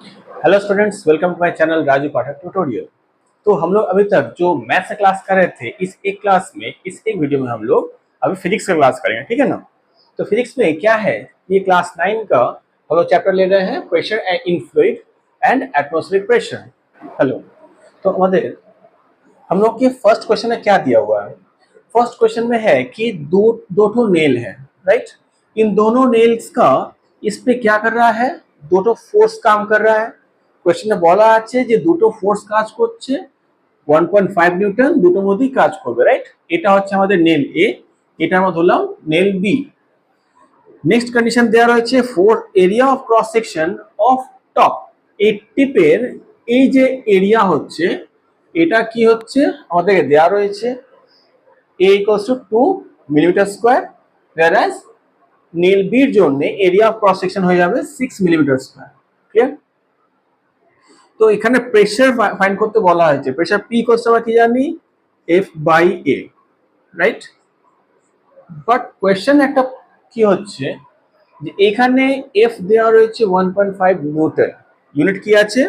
Hello students, welcome to my channel Raju Pathak tutorial. तो हम लोग अभी तक जो मैथ्स का क्लास कर रहे थे, इस एक क्लास में, इस एक वीडियो में हम लोग अभी फिजिक्स का क्लास करेंगे, ठीक है ना। तो फिजिक्स में क्या है, ये क्लास 9 का हम लोग चैप्टर ले रहे हैं, pressure in fluid and atmospheric pressure. Hello. तो हम लोग के फर्स्ट क्वेश्चन में क्या दिया हुआ है। फर्स्ट क्वेश्चन में है कि दो दो ठो नेल है, राइट। इन दोनों नेल्स का इस पे क्या कर रहा है, दो ठो फोर्स काम कर रहा है। কোশ্চেনে বলা আছে যে দুটো ফোর্স কাজ করছে 1.5 নিউটন, দুটোর মধ্যেই কাজ করবে, রাইট। এটা হচ্ছে আমাদের নেল এ, এটা আমরা ধরলাম নেল বি। নেক্সট কন্ডিশন দেওয়া রয়েছে four area of cross section of top. এই টিপের এই যে এরিয়া হচ্ছে, এটা কি হচ্ছে আমাদেরকে দেওয়া রয়েছে a equals to 2 millimetre square, whereas nail বির জন্য এরিয়া অফ ক্রস সেকশন হয়ে যাবে 6 মিলিমিটার স্কয়ার। ক্লিয়ার। তো এখানে প্রেসার ফাইন্ড করতে বলা হয়েছে। প্রেসার পি ইকুয়ালস আমরা কি জানি, F by A, right. But question একটা কি হচ্ছে যে এখানে এফ দেওয়া রয়েছে 1.5 নিউটন, ইউনিট কি আছে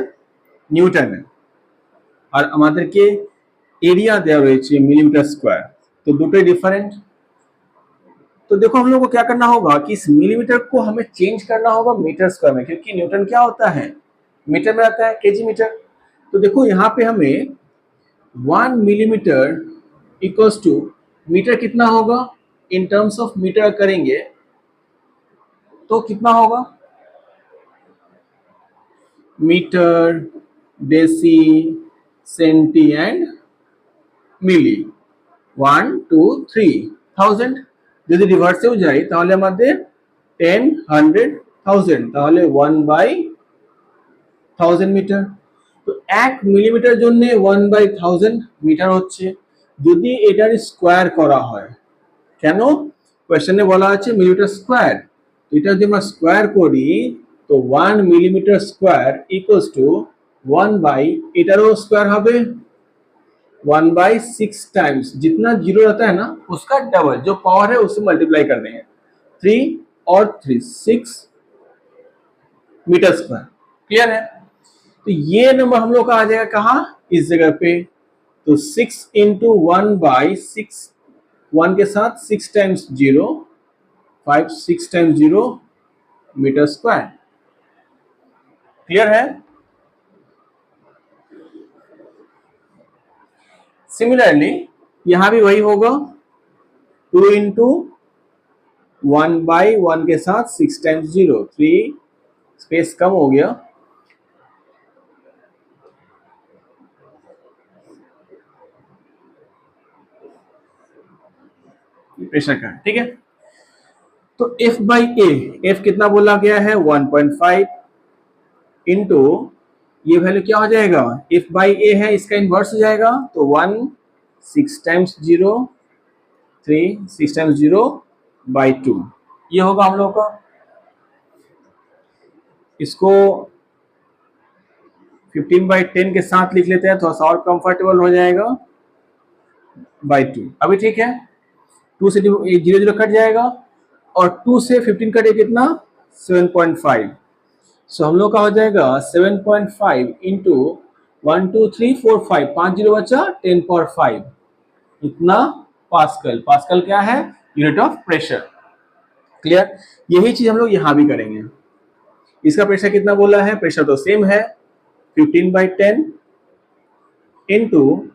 নিউটনে, আর আমাদেরকে एरिया देया रही है मिलीमीटर स्क्वायर, तो दोनों डिफरेंट। तो देखो हम लोग को क्या करना होगा कि इस मिलीमीटर को हमें चेंज करना होगा मीटर स्क्वायर में, क्योंकि न्यूटन क्या होता है मीटर में आता है, केजी मीटर। तो देखो यहाँ पे हमें 1 मिलीमीटर इक्वल्स टू मीटर कितना होगा, इन टर्म्स ऑफ मीटर करेंगे तो कितना होगा, metre, deci, centi and milli, 1 2 3,000। যদি রিভার্সেও যাই তাহলে আমাদের 10 100 1000, তাহলে 1/1000 মিটার। তো 1 মিলিমিটার জন্য 1/1000 মিটার হচ্ছে। যদি এটার স্কয়ার করা হয়, কেন কোশ্চেনে বলা আছে মিলিমিটার স্কয়ার, তো এটা যদি আমরা স্কয়ার করি তো 1 millimetre square equals to 1 by, एटारो स्क्वायर হবে 1/6 टाइम्स, जितना जीरो रहता है ना उसका डबल, जो पावर है उससे मल्टीप्लाई कर देंगे। 3 और 3 6 मीटर स्क्वायर। क्लियर है। तो ये नंबर हम लोग का आ जाएगा कहाँ, इस जगह पे। तो 6 इंटू 1/6, 1 के साथ 6 times 0, 5 6 times 0 metre square. Clear है। सिमिलरली यहां भी वही होगा, 2 इंटू 1/1 के साथ 6 टाइम्स 0, 3 स्पेस कम हो गया, प्रेशर का, ठीक है। तो F बाई ए, F कितना बोला गया है 1.5 इंटू ये वैल्यू क्या हो जाएगा, F बाई ए है, इसका इनवर्स हो जाएगा, तो 1 6 टाइम्स 0, 3 6 टाइम्स 0 बाई 2, ये होगा हम लोग का। इसको 15/10 के साथ लिख लेते हैं, थोड़ा सा और कंफर्टेबल हो जाएगा, बाई 2। अभी ठीक है, 2 से 0 0 कट जाएगा और 2 से 15 कटे कितना 7.5। सो हम लोग का हो जाएगा 7.5 इंटू 1 2 3 4 5, 5 0 बचा 10 पावर 5, इतना पास्कल। पास्कल क्या है, यूनिट ऑफ प्रेशर। क्लियर। यही चीज हम लोग यहां भी करेंगे। इसका प्रेशर कितना बोला है, प्रेशर तो सेम है 15/10 इंटू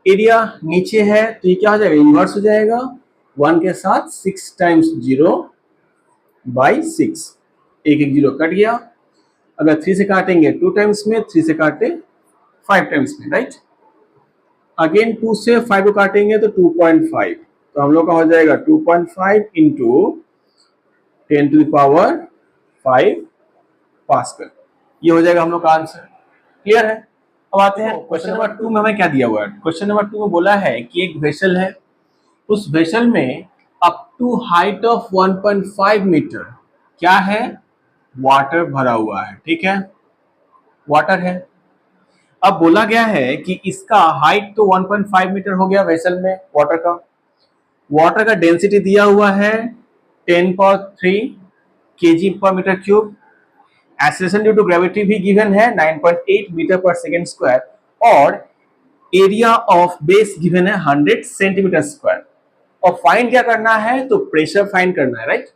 एरिया नीचे है, तो ये क्या हो जाएगा इनवर्स हो जाएगा, 1 के साथ 6 टाइम्स 0 बाई 6, एक 0 कट गया। अगर 3 से काटेंगे 2 टाइम्स में, 3 से काटे 5 टाइम्स में, राइट। अगेन 2 से 5 को काटेंगे तो 2.5, तो हम लोग का हो जाएगा 2.5 into 10 to the power 5 pascal. ये हो जाएगा हम लोग का आंसर। क्लियर है। अब आते हैं क्वेश्चन नंबर 2 में हमें क्या दिया हुआ है। क्वेश्चन नंबर 2 में बोला है कि एक वेसल है, उस वेसल में up to height of 1.5 metre क्या है, वाटर भरा हुआ है, ठीक है, वाटर है। अब बोला गया है कि इसका हाइट तो 1.5 मीटर हो गया वेसल में वाटर का। वाटर का डेंसिटी दिया हुआ है 10 power 3 KG per metre cube. Acceleration due to gravity भी गिवन है 9.8 मीटर पर सेकेंड स्क्वायर और एरिया ऑफ बेस गिवन है 100 सेंटीमीटर स्क्वायर। और फाइंड क्या करना है, तो प्रेशर फाइंड करना है, राइट।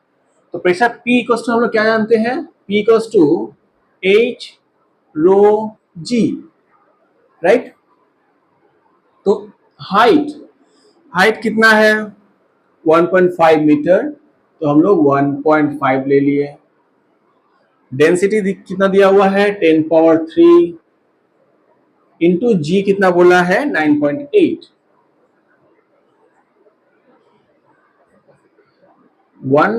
तो प्रेशर P इक्वल्स टू हम लोग क्या जानते हैं, P equals to H rho G, right. तो हाइट कितना है 1.5 मीटर, तो हम लोग 1.5 ले लिए। डेंसिटी कितना दिया हुआ है 10 पावर 3 इंटू जी कितना बोला है 9.8। 1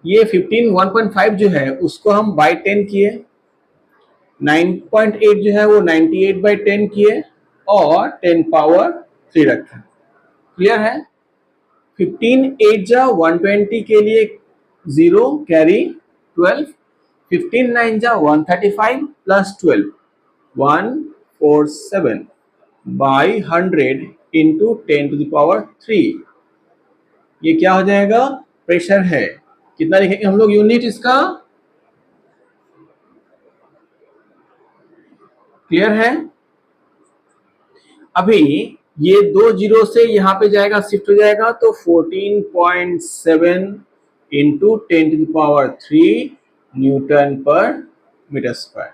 ये 15 1.5 जो है उसको हम बाई 10 किए, 9.8 जो है वो 98 बाई 10 किए और 10 पावर 3 रखे। क्लियर है। 15 8 जा 120 के लिए 0 कैरी 12, 15 9 जा 135 plus 12 147 by 100 into 10 to the power 3। ये क्या हो जाएगा, प्रेशर है। कितना लिखेंगे हम लोग यूनिट इसका, क्लियर है। अभी ये 2 जीरो से यहां पे जाएगा, शिफ्ट हो जाएगा, तो 14.7 into 10 to the power 3 newton per metre square.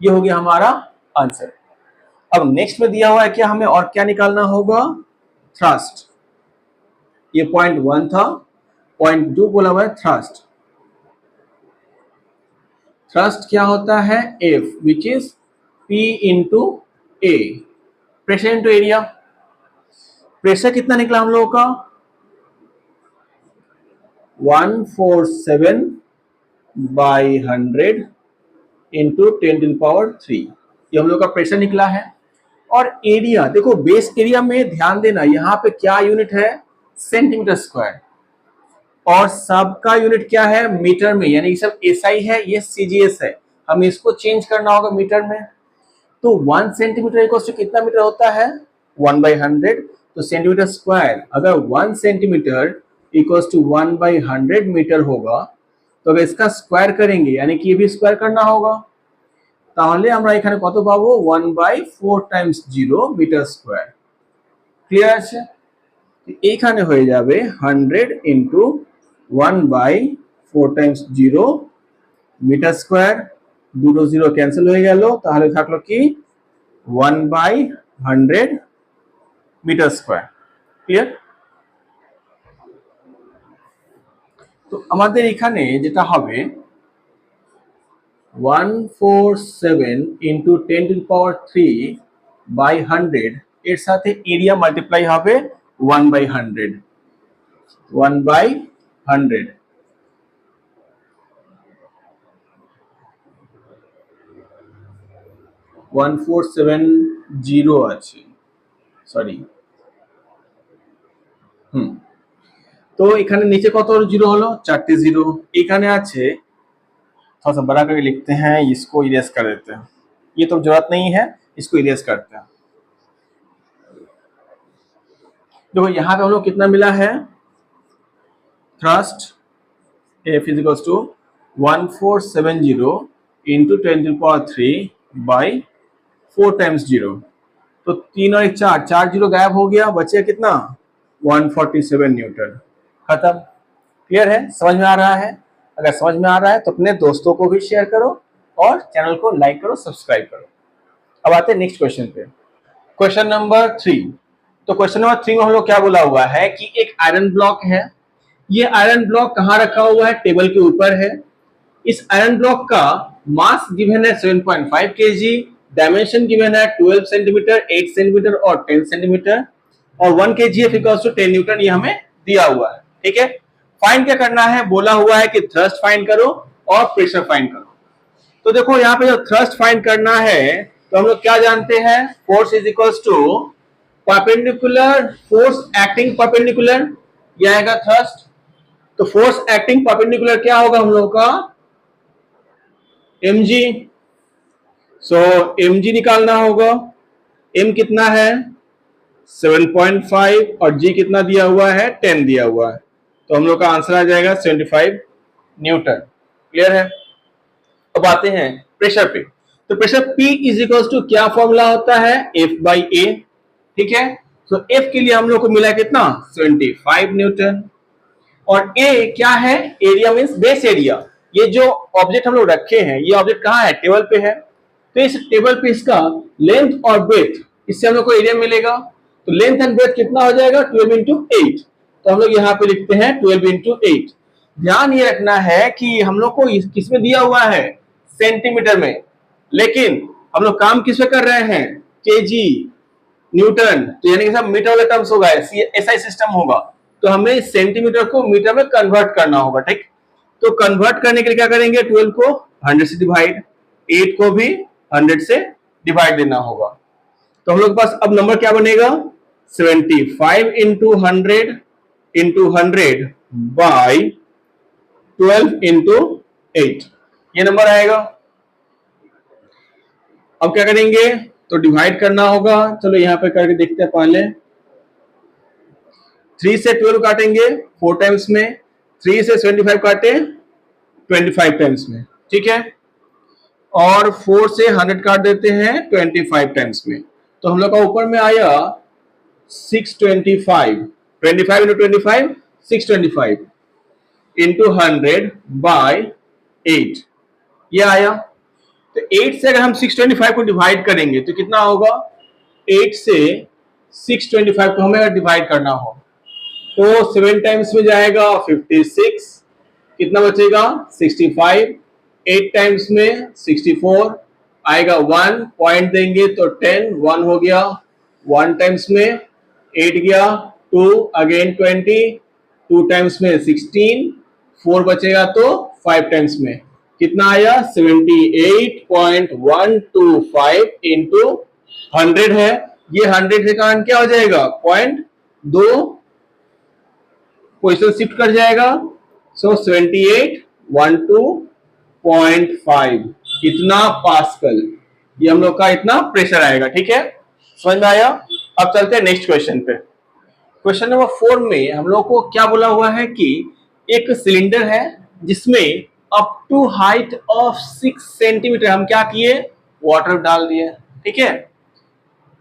ये हो गया हमारा आंसर। अब नेक्स्ट में दिया हुआ है क्या, हमें और क्या निकालना होगा, थ्रस्ट। ये पॉइंट 1 था, पॉइंट 2 बोला हुआ है थ्रस्ट। थ्रस्ट क्या होता है F which is P into A, pressure into area. Pressure कितना निकला हम लोगों का 147 by 100 into 10 to the power 3, ये हम लोग का प्रेशर निकला है। और एरिया देखो, बेस एरिया में ध्यान देना, यहाँ पे क्या यूनिट है सेंटीमीटर स्क्वायर, और सबका यूनिट क्या है मीटर में, यानी कि सब SI है, ये CGS है। हमें इसको चेंज करना होगा मीटर में। तो 1 सेंटीमीटर इक्वल्स टू कितना मीटर होता है 1/100। तो सेंटीमीटर स्क्वायर, अगर 1 सेंटीमीटर इक्वल्स टू 1/100 मीटर होगा, तो अगर इसका स्क्वायर करेंगे यानी कि ये भी स्क्वायर करना होगा, তাহলে আমরা এখানে কত পাবো 1/4 টাইমস 0 মিটার স্কয়ার। ক্লিয়ার আছে। এইখানে হয়ে যাবে 100 ইনটু 1/4 টাইমস 0 মিটার স্কয়ার, দুটো 0 ক্যান্সেল হয়ে গেল, তাহলে থাকলো কি 1/100 মিটার স্কয়ার। ক্লিয়ার। তো আমাদের এখানে যেটা হবে 147 into 10 to the power 3 by 100 এর সাথে এরিয়া মাল্টিপ্লাই হবে 1/100, 1/100। वन 470 আছে, সরি। তো এখানে নিচে কত জিরো হলো, 4টি জিরো। এখানে আছে, थोड़ा सा बड़ा करके लिखते हैं, इसको इरेज कर देते हैं, ये तो जरूरत नहीं है, इसको इरेज करते हैं। देखो यहाँ पे हम लोग कितना मिला है, thrust F is equals to 1470 into 10 to the power 3 by 4 times 0। तो 3 और 1 4, 4 जीरो गायब हो गया, बचे कितना 147 न्यूटन। खत्म। क्लियर है, समझ में आ रहा है। अगर समझ में आ रहा है तो अपने दोस्तों को भी शेयर करो और चैनल को लाइक करो, सब्सक्राइब करो। अब आते हैं नेक्स्ट क्वेश्चन पे, क्वेश्चन नंबर 3। तो क्वेश्चन नंबर 3 में हम लोग क्या बोला हुआ है कि एक आयरन ब्लॉक है। ये आयरन ब्लॉक कहाँ रखा हुआ है, टेबल के ऊपर है। इस आयरन ब्लॉक का मास गिवन है 7.5 kg, डायमेंशन गिवन है 12 सेंटीमीटर, 8 सेंटीमीटर और 10 सेंटीमीटर, और 1 kgf इक्वल्स टू 10 न्यूटन, ये हमें दिया हुआ है। ठीक है। फाइंड क्या करना है, बोला हुआ है कि थ्रस्ट फाइंड करो और प्रेशर फाइंड करो। तो देखो यहाँ पे जो थ्रस्ट फाइंड करना है, तो हम लोग क्या जानते हैं, force is equals to perpendicular force acting perpendicular, ये आएगा थ्रस्ट। तो फोर्स एक्टिंग परपेंडिकुलर क्या होगा हम लोग का mg। सो mg निकालना होगा। m कितना है 7.5 और g कितना दिया हुआ है 10 दिया हुआ है, तो हम लोग का आंसर आ जाएगा 75 न्यूटन। क्लियर है। अब आते हैं प्रेशर पे। तो pressure P is equal to क्या फॉर्मूला होता है, F बाई A, ठीक है। तो F के लिए हम लोग को मिला कितना 75 न्यूटन, और A क्या है, एरिया मींस बेस एरिया। ये जो ऑब्जेक्ट हम लोग रखे हैं, ये ऑब्जेक्ट कहाँ है, टेबल पे है, तो इस टेबल पे इसका लेंथ और ब्रेथ, इससे हम लोग को एरिया मिलेगा। तो लेंथ एंड ब्रेथ कितना हो जाएगा 12 इंटू 8, तो हम लोग यहाँ पे लिखते हैं 12 इंटू 8। ध्यान ये रखना है कि हम लोग को किसमें दिया हुआ है, सेंटीमीटर में, लेकिन हम लोग काम किस में कर रहे हैं, केजी, न्यूटन, तो यानी कि सब मीटर वाले टर्म्स होगा, ऐसा सिस्टम होगा, तो हमें सेंटीमीटर को मीटर में कन्वर्ट करना होगा, ठीक। तो कन्वर्ट करने के लिए क्या करेंगे, 12 को 100 से डिवाइड, 8 को भी 100 से डिवाइड देना होगा। तो हम लोग के पास अब नंबर क्या बनेगा, 75 इंटू 100 बाई 12 इंटू 8, ये नंबर आएगा। अब क्या करेंगे, तो डिवाइड करना होगा, चलो यहां पे करके देखते हैं। पहले 3 से 12 काटेंगे 4 टाइम्स में, 3 से 75 काटे 25 टाइम्स में, ठीक है, और 4 से 100 काट देते हैं 25 टाइम्स में। तो हम लोग का ऊपर में आया 625, 25 इंटू 25 625 इंटू 100 बाई 8, ये आया। तो 8 से अगर हम 625 को डिवाइड करेंगे तो कितना होगा, 8 से 625 को हमें डिवाइड करना हो तो 7 टाइम्स में जाएगा 56, कितना बचेगा 65, 8 टाइम्स में 64 आएगा, 1 पॉइंट देंगे तो 10, 1 हो गया, 1 टाइम्स में 8 गया, 2 अगेन 20, 2 टाइम्स में 16, 4 बचेगा तो 5 टाइम्स में कितना आया 78.125 इंटू 100 है। ये 100 के कारण क्या हो जाएगा, पॉइंट 2 पोजिशन शिफ्ट कर जाएगा, सो 7812.5 इतना पास्कल, ये हम लोग का इतना प्रेशर आएगा, ठीक है, समझ में आया। अब चलते हैं नेक्स्ट क्वेश्चन पे। क्वेश्चन नंबर 4 में हम लोग को क्या बोला हुआ है कि एक सिलेंडर है जिसमें up to height of 6 centimetre हम क्या किए, वाटर डाल दिए, ठीक है।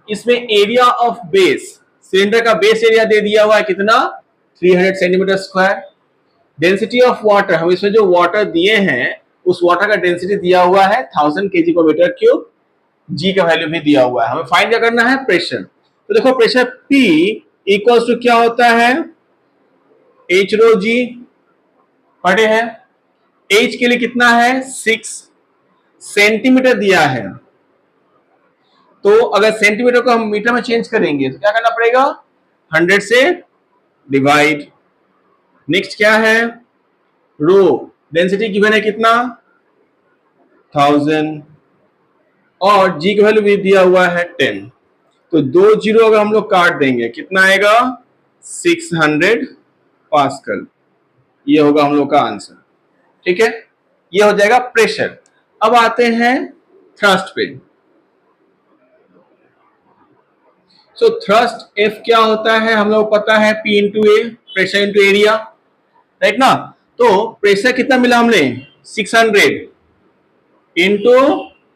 इसमें एरिया ऑफ बेस, सिलेंडर का बेस एरिया दे दिया हुआ है कितना 300 centimetre square. Density of water, हम इसमें जो वाटर दिए हैं उस वाटर का डेंसिटी दिया हुआ है 1000 केजी पर मीटर क्यूब, जी का वैल्यू भी दिया हुआ है। हमें फाइंड क्या करना है, प्रेशर। तो देखो प्रेशर P इक्वल्स टू क्या होता है, H रो जी, पढ़े हैं। H के लिए कितना है 6 सेंटीमीटर दिया है, तो अगर सेंटीमीटर को हम मीटर में चेंज करेंगे तो क्या करना पड़ेगा, 100 से डिवाइड। नेक्स्ट क्या है, रो, डेंसिटी गिवन है कितना 1000, और जी का वैल्यू भी दिया हुआ है 10, तो 2 जीरो अगर हम लोग काट देंगे कितना आएगा 600 पास्कल, ये होगा हम लोग का आंसर, ठीक है, ये हो जाएगा प्रेशर। अब आते हैं थ्रस्ट पे। सो थ्रस्ट F क्या होता है, हम लोग पता है P इंटू ए, प्रेशर इंटू एरिया, राइट ना। तो प्रेशर कितना मिला हमने 600 इंटू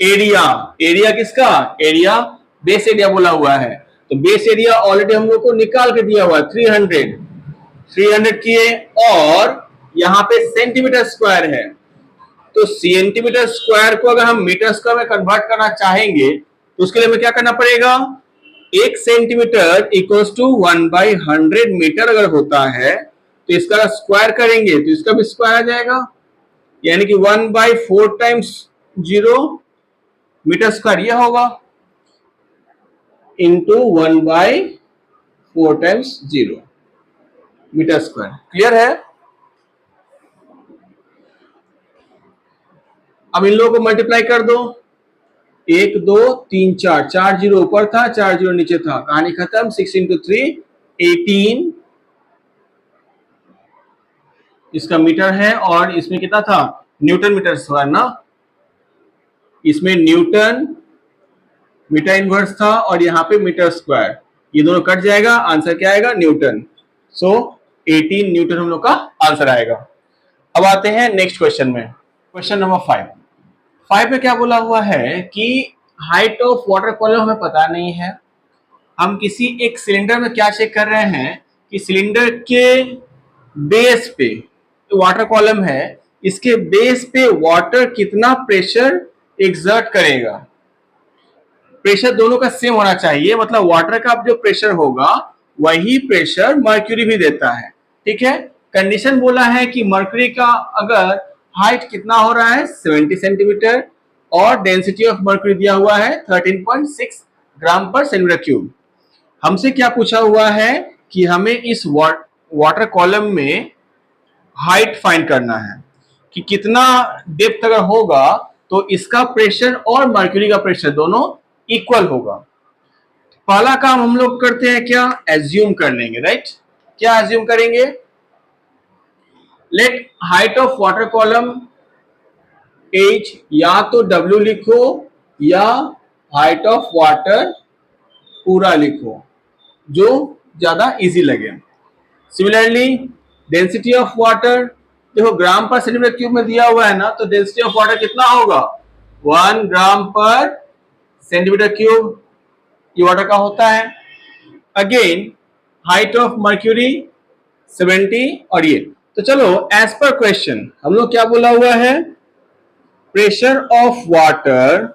एरिया, एरिया किसका, एरिया बेस एरिया बोला हुआ है, तो बेस एरिया ऑलरेडी हम लोग को निकाल के दिया हुआ है 300 किए, और यहाँ पे सेंटीमीटर स्क्वायर है, तो सेंटीमीटर स्क्वायर को अगर हम मीटर स्क्वायर में कन्वर्ट करना चाहेंगे तो उसके लिए हमें क्या करना पड़ेगा, 1 सेंटीमीटर इक्वल्स टू 1/100 मीटर अगर होता है तो इसका स्क्वायर करेंगे तो इसका भी स्क्वायर आ जाएगा, यानी कि 1/4 टाइम्स 0 मीटर स्क्वायर यह होगा, into 1/4 times 0 metre square. Clear है। अब इन लोगों को मल्टीप्लाई कर दो, 1 2 3 4, 4 जीरो ऊपर था 4 जीरो नीचे था, कहानी खत्म। 6 इंटू 3 18 इसका मीटर है, और इसमें कितना था न्यूटन मीटर स्क्वायर ना, इसमें न्यूटन मीटर इनवर्स था और यहाँ पे मीटर स्क्वायर, ये दोनों कट जाएगा, आंसर क्या आएगा न्यूटन, सो 18 न्यूटन हम लोग का आंसर आएगा। अब आते हैं नेक्स्ट क्वेश्चन में, क्वेश्चन नंबर 5। 5 में क्या बोला हुआ है कि हाइट ऑफ वाटर कॉलम हमें पता नहीं है। हम किसी एक सिलेंडर में क्या चेक कर रहे हैं कि सिलेंडर के बेस पे वाटर कॉलम है, इसके बेस पे वाटर कितना प्रेशर एक्सर्ट करेगा। प्रेशर दोनों का सेम होना चाहिए, मतलब वाटर का जो प्रेशर होगा वही प्रेशर मर्क्यूरी भी देता है। ठीक है, कंडीशन बोला है कि मर्क्यूरी का अगर हाइट कितना हो रहा है 70 सेंटीमीटर और डेंसिटी ऑफ मर्क्यूरी दिया हुआ है 13.6 ग्राम पर सेंटीमीटर क्यूब। हमसे क्या पूछा हुआ है कि हमें इस वाटर कॉलम में हाइट फाइंड करना है कि कितना डेप्थ अगर होगा तो इसका प्रेशर और मर्क्यूरी का प्रेशर दोनों इक्वल होगा। पहला काम हम लोग करते हैं क्या, एज्यूम कर लेंगे, राइट। क्या एज्यूम करेंगे, let height of water column H या तो W लिखो या हाइट ऑफ वाटर पूरा लिखो, जो ज्यादा इजी लगे। सिमिलरली डेंसिटी ऑफ वाटर, देखो ग्राम पर सेंटीमीटर क्यूब में दिया हुआ है ना, तो डेंसिटी ऑफ वाटर कितना होगा 1 ग्राम पर सेंटीमीटर क्यूब, ये वाटर का होता है। अगेन हाइट ऑफ मर्क्यूरी 70 और ये, तो चलो एज पर क्वेश्चन हम लोग क्या बोला हुआ है, pressure of water,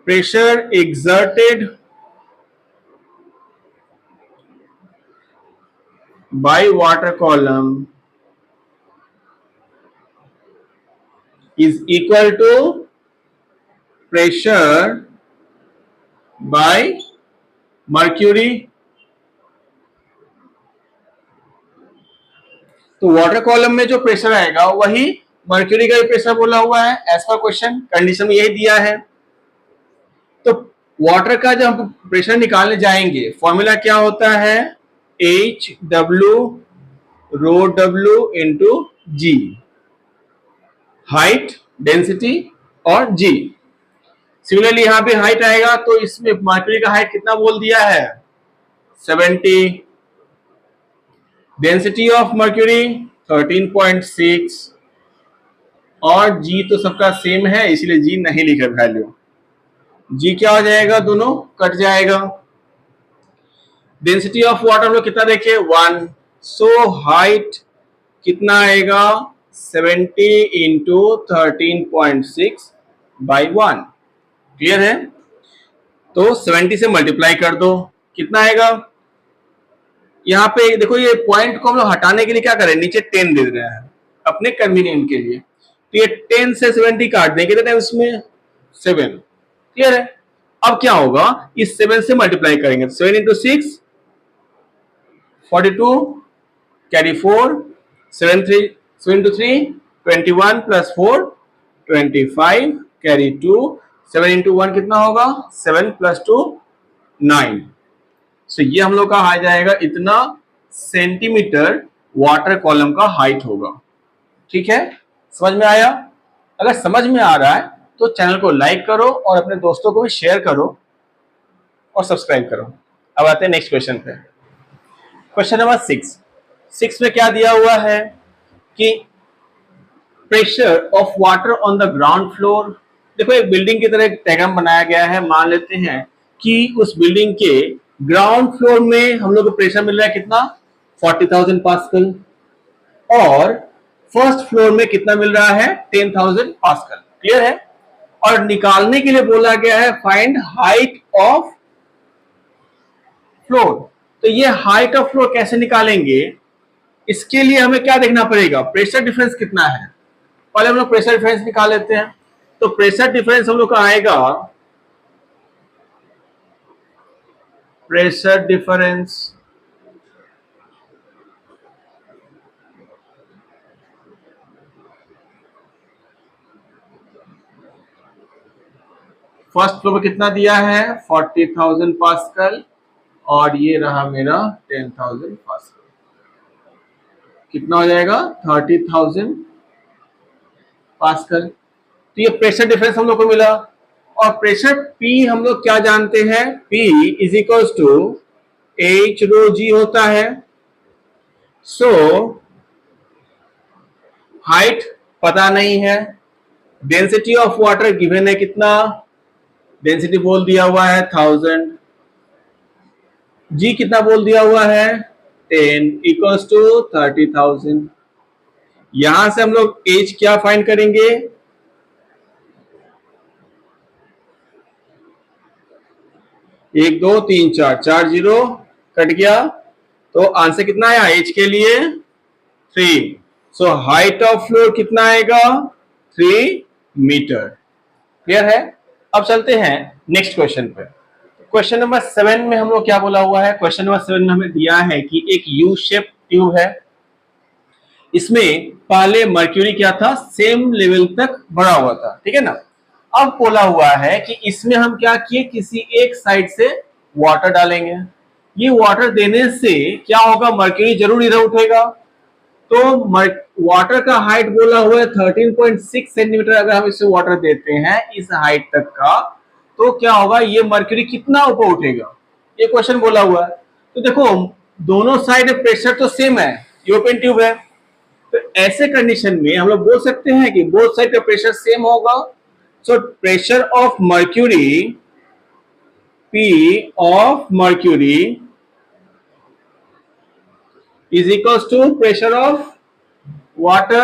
pressure exerted by water column is equal to pressure by mercury। तो वाटर कॉलम में जो प्रेशर आएगा वही मर्क्यूरी का भी प्रेशर बोला हुआ है एज पर क्वेश्चन, कंडीशन में यही दिया है। तो वाटर का जब हम प्रेशर निकालने जाएंगे फॉर्मूला क्या होता है, एच डब्ल्यू रो डब्ल्यू इंटू जी, हाइट, डेंसिटी और जी। सिमिलरली यहां पे हाइट आएगा तो इसमें मर्क्यूरी का हाइट कितना बोल दिया है 70, डेंसिटी ऑफ मर्क्यूरी 13.6 और जी तो सबका सेम है इसलिए जी नहीं लिखे वैल्यू, जी क्या हो जाएगा दोनों कट जाएगा। डेंसिटी ऑफ वाटर हम लोग कितना देखे 1, सो हाइट कितना आएगा 70 इंटू 13.6 बाई 1, क्लियर है। तो 70 से मल्टीप्लाई कर दो, कितना आएगा, यहाँ पे देखो ये पॉइंट को हम लोग हटाने के लिए क्या करें, नीचे 10 दे रहे हैं अपने कन्वीनियंट के लिए, तो ये 10 से 70 काट देंगे कितने उसमें 7, क्लियर है। अब क्या होगा, इस 7 से मल्टीप्लाई करेंगे, 7 into 6 42 carry 4, 7 into 3 21 plus 4 25 carry 2, 7 into 1 कितना होगा 7 प्लस 2 9। सो ये हम लोग का आ जाएगा इतना सेंटीमीटर वाटर कॉलम का हाइट होगा। ठीक है, समझ में आया। अगर समझ में आ रहा है तो चैनल को लाइक करो और अपने दोस्तों को भी शेयर करो और सब्सक्राइब करो। अब आते हैं नेक्स्ट क्वेश्चन पे, क्वेश्चन नंबर 6 में क्या दिया हुआ है कि pressure of water on the ground floor. देखो एक बिल्डिंग की तरह एक डायग्राम बनाया गया है, मान लेते हैं कि उस बिल्डिंग के ग्राउंड फ्लोर में हम लोग को प्रेशर मिल रहा है कितना 40,000 पास्कल और फर्स्ट फ्लोर में कितना मिल रहा है 10,000 पास्कल, क्लियर है। और निकालने के लिए बोला गया है फाइंड हाइट ऑफ फ्लोर। तो ये हाइट ऑफ फ्लोर कैसे निकालेंगे, इसके लिए हमें क्या देखना पड़ेगा, प्रेशर डिफरेंस कितना है। पहले हम लोग प्रेशर डिफरेंस निकाल लेते हैं। तो प्रेशर डिफरेंस हम लोग का आएगा, प्रेशर डिफरेंस फर्स्ट फ्लोर में कितना दिया है 40,000 पास्कल और ये रहा मेरा 10,000 पास्कल, कितना हो जाएगा 30,000 पास्कल। तो ये प्रेशर डिफरेंस हम लोग को मिला। और प्रेशर P हम लोग क्या जानते हैं, P is equal to H rho G होता है। सो हाइट पता नहीं है डेंसिटी ऑफ वाटर गिवन है कितना, डेंसिटी बोल दिया हुआ है 1000, जी कितना बोल दिया हुआ है 10 इक्वल्स टू 30,000। यहां से हम लोग एच क्या फाइंड करेंगे, एक दो तीन चार, चार जीरो कट गया, तो आंसर कितना आया एच के लिए 3। सो हाइट ऑफ फ्लोर कितना आएगा 3 मीटर। क्लियर है। अब चलते हैं नेक्स्ट क्वेश्चन पे। क्वेश्चन नंबर 7 में हम लोग क्या बोला हुआ है, क्वेश्चन नंबर 7 में हमें दिया है कि एक यू शेप ट्यूब है, इसमें पहले मर्क्यूरी क्या था सेम लेवल तक बढ़ा हुआ था, ठीक है ना। अब बोला हुआ है कि इसमें हम क्या किए, किसी एक साइड से वाटर डालेंगे, ये वाटर देने से क्या होगा, मर्क्यूरी जरूर इधर उठेगा, तो वाटर का हाइट बोला हुआ है 13.6 सेंटीमीटर, अगर हम इसे वाटर देते हैं इस हाइट तक का, तो क्या होगा, ये मर्क्यूरी कितना ऊपर उठेगा, ये क्वेश्चन बोला हुआ है। तो देखो दोनों साइड प्रेशर तो सेम है, ये ओपन ट्यूब है, तो ऐसे कंडीशन में हम लोग बोल सकते हैं कि बोथ साइड का प्रेशर सेम होगा। So pressure of mercury, P of mercury is equals to pressure of water,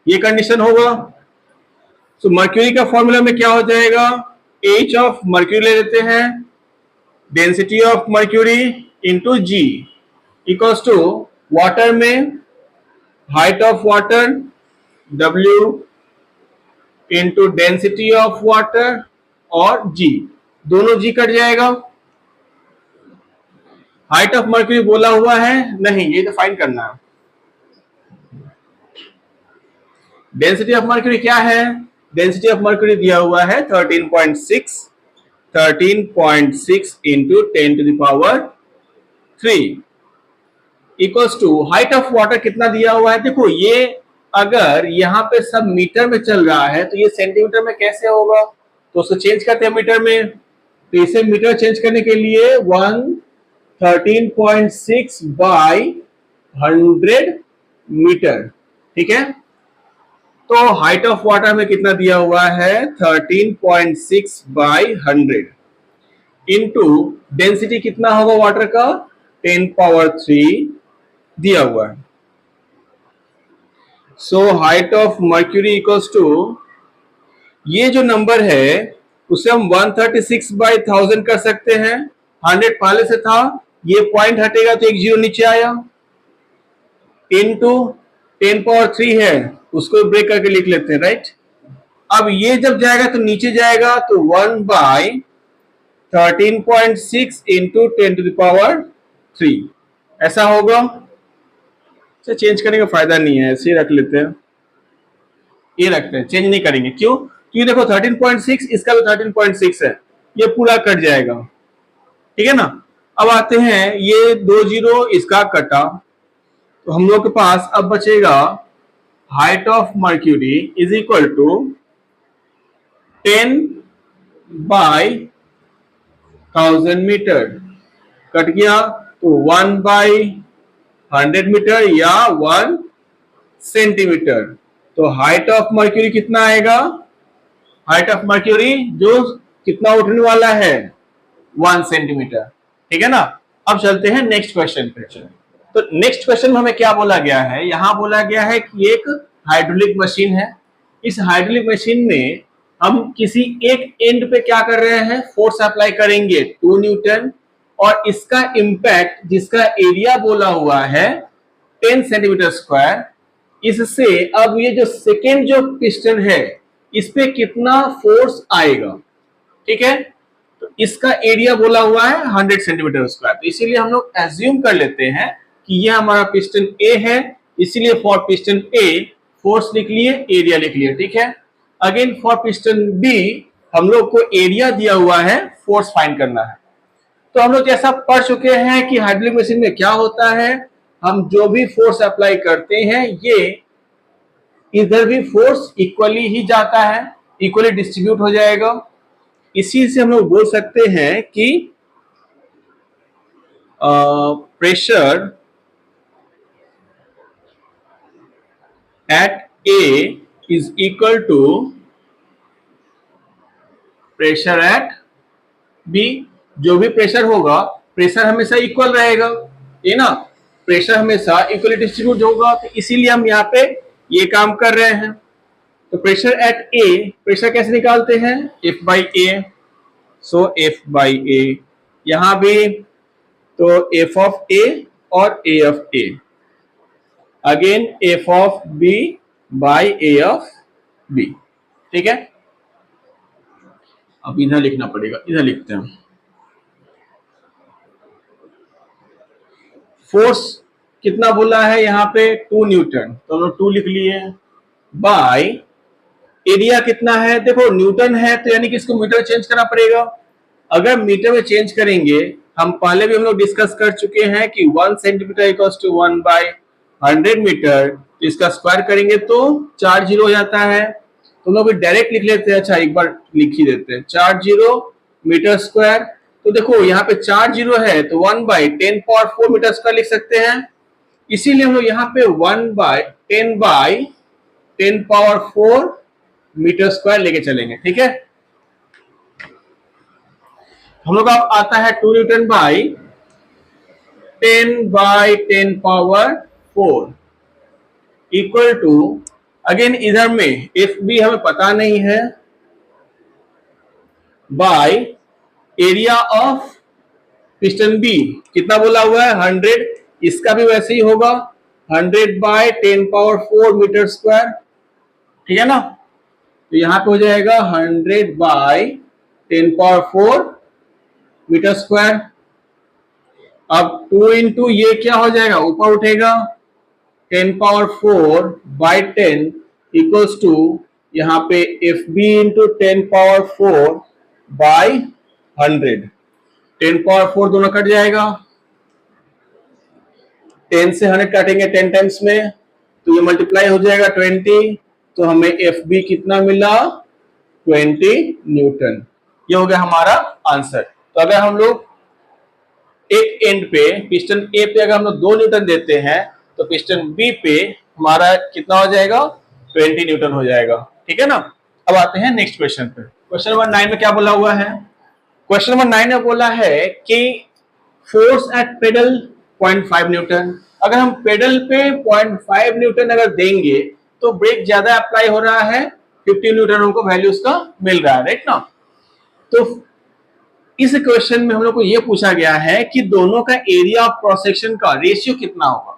ये कंडीशन होगा। सो मर्क्यूरी का फॉर्मूला में क्या हो जाएगा, H ऑफ मर्क्यूरी ले लेते हैं, density of mercury into G equals to water में height of water W into density of water और G, दोनों G कट जाएगा। हाइट ऑफ मर्क्यूरी बोला हुआ है नहीं, ये तो फाइंड करना है। डेंसिटी ऑफ मर्क्यूरी क्या है, डेंसिटी ऑफ मर्क्यूरी दिया हुआ है 13.6, 13.6 into 10 to the power 3 equals to height of water कितना दिया हुआ है। देखो ये अगर यहाँ पे सब मीटर में चल रहा है तो ये सेंटीमीटर में कैसे होगा, तो उसको चेंज करते हैं मीटर में, तो इसे मीटर चेंज करने के लिए 13.6 बाई 100 मीटर, ठीक है। तो हाइट ऑफ वाटर में कितना दिया हुआ है 13.6 बाई 100 इंटू डेंसिटी कितना होगा वाटर का 10 पावर 3 दिया हुआ है। So height of mercury equals to, ये जो नंबर है उसे हम 136 बाई 1000 कर सकते हैं, 100 पहले से था, ये पॉइंट हटेगा तो एक जीरो नीचे आया, इनटू 10 पावर 3 है उसको ब्रेक करके लिख लेते हैं, राइट। अब ये जब जाएगा तो नीचे जाएगा, तो 1 by 13.6 into 10 to the power 3 ऐसा होगा। तो चेंज करने का फायदा नहीं है, ऐसे रख लेते हैं, ये रखते हैं, चेंज नहीं करेंगे, क्यों, क्योंकि देखो 13.6 इसका भी 13.6 है, ये पूरा कट जाएगा, ठीक है ना। अब आते हैं ये 2 जीरो इसका कटा, तो हम लोग के पास अब बचेगा height of mercury is equal to 10 by 1000 metre, cut गया तो 1 बाई 100 मीटर या 1 सेंटीमीटर। तो हाइट ऑफ मर्क्यूरी कितना आएगा, हाइट ऑफ मर्क्यूरी जो कितना उठने वाला है 1 सेंटीमीटर, ठीक है ना। अब चलते हैं नेक्स्ट क्वेश्चन पे। तो नेक्स्ट क्वेश्चन में हमें क्या बोला गया है, यहां बोला गया है कि एक हाइड्रोलिक मशीन है, इस हाइड्रोलिक मशीन में हम किसी एक एंड पे क्या कर रहे हैं, फोर्स अप्लाई करेंगे 2 न्यूटन, और इसका इंपैक्ट जिसका एरिया बोला हुआ है 10 सेंटीमीटर स्क्वायर, इससे अब ये जो सेकेंड जो पिस्टन है इस पे कितना फोर्स आएगा, ठीक है। तो इसका एरिया बोला हुआ है 100 सेंटीमीटर स्क्वायर, तो इसीलिए हम लोग एज्यूम कर लेते हैं कि यह हमारा पिस्टन ए है, इसीलिए फॉर पिस्टन ए फोर्स लिख लिए, एरिया लिख लिए, ठीक है। अगेन फॉर पिस्टन बी हम लोग को एरिया दिया हुआ है, फोर्स फाइंड करना है। तो हम लोग जैसा पढ़ चुके हैं कि हाइड्रोलिक मशीन में क्या होता है, हम जो भी फोर्स अप्लाई करते हैं ये इधर भी फोर्स इक्वली ही जाता है, इक्वली डिस्ट्रीब्यूट हो जाएगा। इसी से हम लोग बोल सकते हैं कि pressure at A is equal to pressure at B। जो भी प्रेशर होगा, प्रेशर हमेशा इक्वल रहेगा, ये ना, प्रेशर हमेशा इक्वली डिस्ट्रीब्यूट होगा, तो इसीलिए हम यहाँ पे ये काम कर रहे हैं। तो प्रेशर एट ए, प्रेशर कैसे निकालते हैं, F by A. So F by A, यहां भी तो एफ ऑफ ए और A of A, again F of B by A of B. ठीक है, अब इधर लिखना पड़ेगा, इधर लिखते हैं। फोर्स कितना बोला है यहाँ पे, 2 न्यूटन, तो हम लोग 2 लिख लिए। बाय एरिया कितना है, देखो न्यूटन है तो यानी कि इसको मीटर चेंज करना पड़ेगा। अगर मीटर में चेंज करेंगे, हम पहले भी हम लोग डिस्कस कर चुके हैं कि 1 centimetre equals to 1 by 100 metre, तो इसका स्क्वायर करेंगे तो 4 जीरो हो जाता है। तो हम लोग डायरेक्ट लिख लेते हैं, अच्छा एक बार लिख ही देते हैं, 4 जीरो मीटर स्क्वायर। तो देखो यहाँ पे 4 जीरो है तो 1 बाय 10 पावर 4 मीटर स्क्वायर लिख सकते हैं। इसीलिए हम लोग यहाँ पे 1 बाय 10 पावर 4 मीटर स्क्वायर लेके चलेंगे। ठीक है, हम लोग अब आता है 2 newton by 10 power 4 equal to, again इधर में एफ बी हमें पता नहीं है, by area of piston B कितना बोला हुआ है 100, इसका भी वैसे ही होगा 100 बाय 10 पावर 4 मीटर स्क्वायर। ठीक है ना, तो यहां पे हो जाएगा 100 बाय 10 पावर 4 मीटर स्क्वायर। अब 2 इंटू ये क्या हो जाएगा, ऊपर उठेगा 10 पावर 4 बाय 10 इक्वल्स टू यहाँ पे F B into 10 power 4 by 100। 10 power 4 दोनों कट जाएगा, 10 से 100 काटेंगे 10 टाइम्स में, तो ये मल्टीप्लाई हो जाएगा 20, तो हमें एफ बी कितना मिला 20 न्यूटन। ये हो गया हमारा आंसर। तो अगर हम लोग एक एंड पे पिस्टन ए पे अगर हम लोग 2 न्यूटन देते हैं, तो पिस्टन बी पे हमारा कितना हो जाएगा 20 न्यूटन हो जाएगा। ठीक है ना, अब आते हैं नेक्स्ट क्वेश्चन पे। क्वेश्चन नंबर 9 में क्या बोला हुआ है, क्वेश्चन नंबर 9 में बोला है कि फोर्स एट पेडल 0.5 न्यूटन। अगर हम पेडल पे 0.5 न्यूटन अगर देंगे तो ब्रेक ज्यादा अप्लाई हो रहा है, 50 न्यूटन हमको वैल्यू उसका मिल रहा है, राइट ना। तो इस क्वेश्चन में हम लोग को यह पूछा गया है कि दोनों का एरिया ऑफ क्रॉस सेक्शन का रेशियो कितना होगा।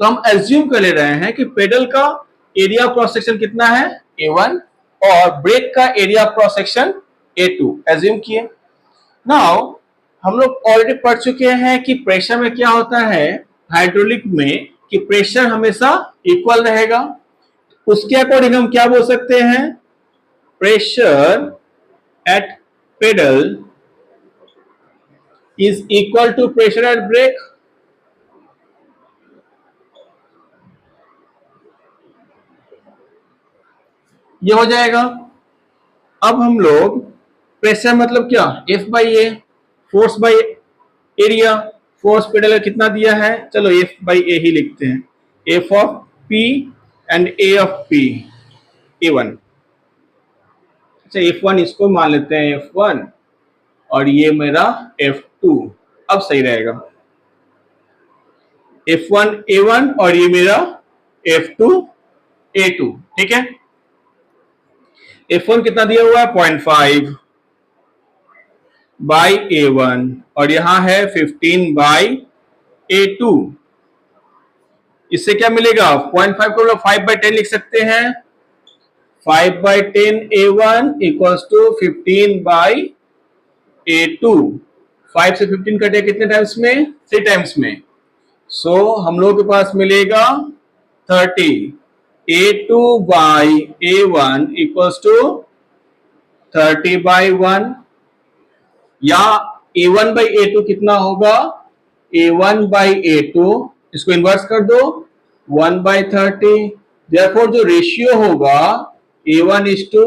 तो हम एज्यूम कर ले रहे हैं कि पेडल का एरिया ऑफ क्रॉस सेक्शन कितना है A1 और ब्रेक का area of cross section A2 assume किए। नाउ हम लोग ऑलरेडी पढ़ चुके हैं कि प्रेशर में क्या होता है हाइड्रोलिक में, कि प्रेशर हमेशा इक्वल रहेगा। उसके अकॉर्डिंग हम क्या बोल सकते हैं, pressure at pedal is equal to pressure at brake। ये हो जाएगा। अब हम लोग प्रेशर मतलब क्या, F by A, force by area, force pedal कितना दिया है, चलो F बाई ए ही लिखते हैं, F of P and A of P, A1। अच्छा F1 इसको मान लेते हैं F1 और ये मेरा F2, अब सही रहेगा, F1 A1 और ये मेरा F2 A2। ठीक है, F1 कितना दिया हुआ है 0.5 बाई A1 और यहां है 15 बाई A2। इससे क्या मिलेगा, 0.5 को 5 बाई 10 लिख सकते हैं, 5 by 10 A1 equals to 15 by A2। 5 से 15 कटे कितने टाइम्स में, 3 टाइम्स में, सो हम लोग के पास मिलेगा 30। A2 by A1 equals to 30 by 1, या A1 बाई A2 कितना होगा, A1 बाई A2, इसको इन्वर्स कर दो 1 बाई 30। देयरफॉर जो रेशियो होगा A1 is to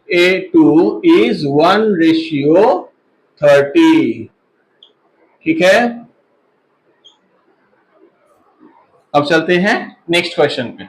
A2 is 1:30। ठीक है, अब चलते हैं नेक्स्ट क्वेश्चन पे।